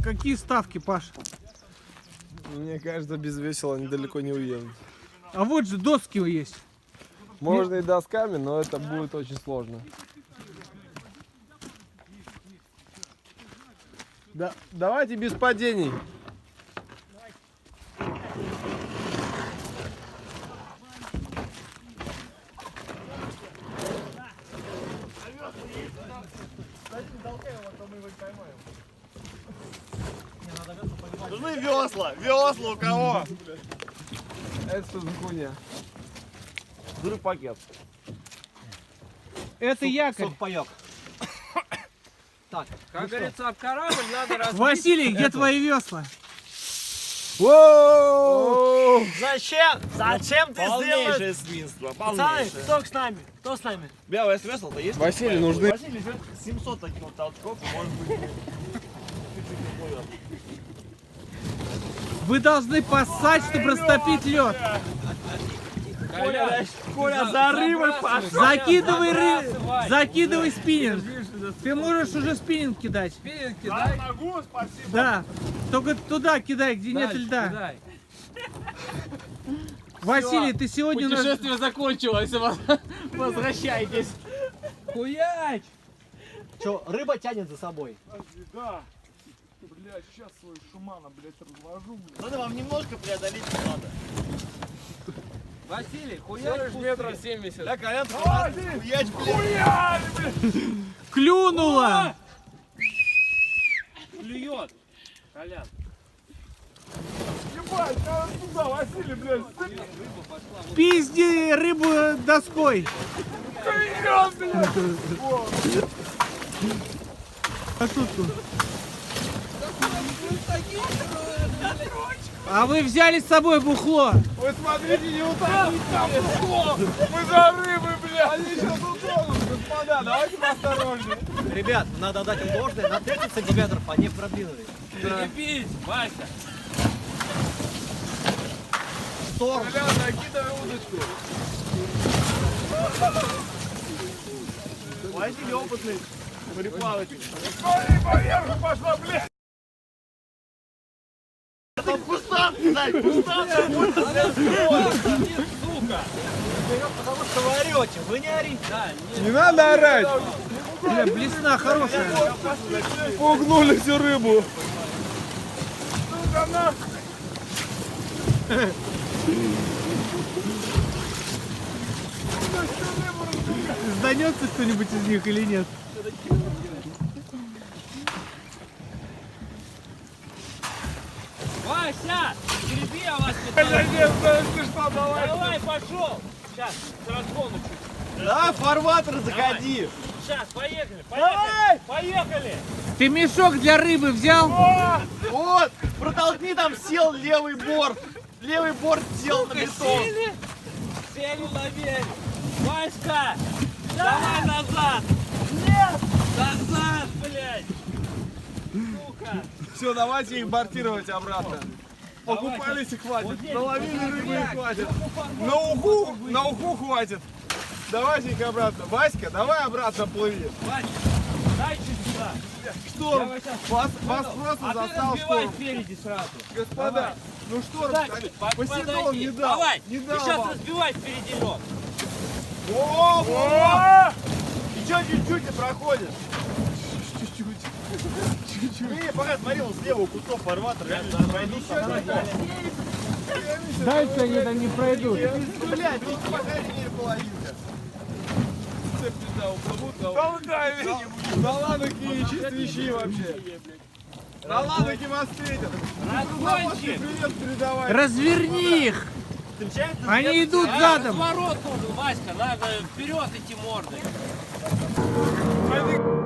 Какие ставки, Паш? Мне кажется, без весела они далеко не уедут. А вот же доски есть. Можно и досками, но это будет очень сложно. Да, давайте без падений. Нужны весла! Весла у кого? Это что за хуйня? Дуры пакет. Это якорь. Сухпайок. Так, Как говорится, об корабль надо разбить. Василий, где твои весла? Воу! зачем? Зачем ты Полнейшее сделаешь? свинство, Пацаны, полнейшее. кто с нами? Кто с нами? Белое свесло-то есть? Василий, нужны... Василий ждет 700 таких вот толчков, и может быть чуть-чуть уплывет. Вы должны поссать, чтобы растопить лед. Коля, за рыбой пошел! Закидывай спиннинг. Ты можешь уже спиннинг кидать. Спиннинг кидай. Могу, спасибо. Да. Только туда кидай, где нет Дальше льда. кидай. Василий, ты сегодня у нас... Путешествие закончилось. Возвращайтесь. Хуяч! Че, рыба тянет за собой. Да. Блядь, сейчас свой шумана, блядь, разложу. Надо вам немножко преодолеть надо. Василий, хуяч метров 70. Да, Колян, хуяч, блядь. Клюнула! Клюет. Колян. Ебать, надо туда, Василий, блядь. Пизди рыбу доской. Клюет, блядь. А тут? А вы взяли с собой бухло. Вы смотрите, не утонуть там бухло. Мы за рыбы, блядь. Они сейчас утонут, господа, давайте поосторожнее. Ребят, надо дать им должное. На 30 сантиметров они продвинулись. Перебить, Вася. Шторм. Колян, накидывай удочку. Василий опытный мореплаватель. Смотри, поверху пошла, блядь. Это кустан, Зай, кустан. Сука. Потому что вы орете, вы не орите. Да, Не надо орать! Бля, блесна хорошая. Пугнули всю рыбу. Сука, нахуй. Сданется кто-нибудь из них или нет? Вася, греби, я вас Нет, ты что, давай. Давай, пошел. Сейчас, с разгону чуть. Да, фарватер заходи. Сейчас, поехали, поехали. Поехали. Ты мешок для рыбы взял? Вот, протолкни, там сел левый борт. Левый борт сел на бетон. Сели лови. Васька, давай назад. Нет. Назад, блядь. Сука. Все, давайте их бортировать обратно. Покупались и хватит. Наловили рыбы и хватит. На уху хватит. Давайте их обратно. Васька, давай обратно плыви. Вася, дай чуть сюда. Шторм. Я сейчас Вас просто А ты застал разбивай шторм. спереди сразу. Господа, ну шторм, Сюда так, чуть, Посейдон подойди. не дал. Давай, Не ты дал сейчас вам. разбивай впереди лед. О! И что чуть-чуть и проходишь? Не, пока смотри, он слева у кустов фарватер. Пройдут там. Дальше они там не пройдут. Блядь, ну по крайней мере половинка. Да ладно, какие чистящие вообще. Да ладно, вас встретят. Разгончик. Привет передавай. Разверни их. Встречается Они идут А, задом. разворот нужен, Васька, надо вперед идти мордой. Пойди.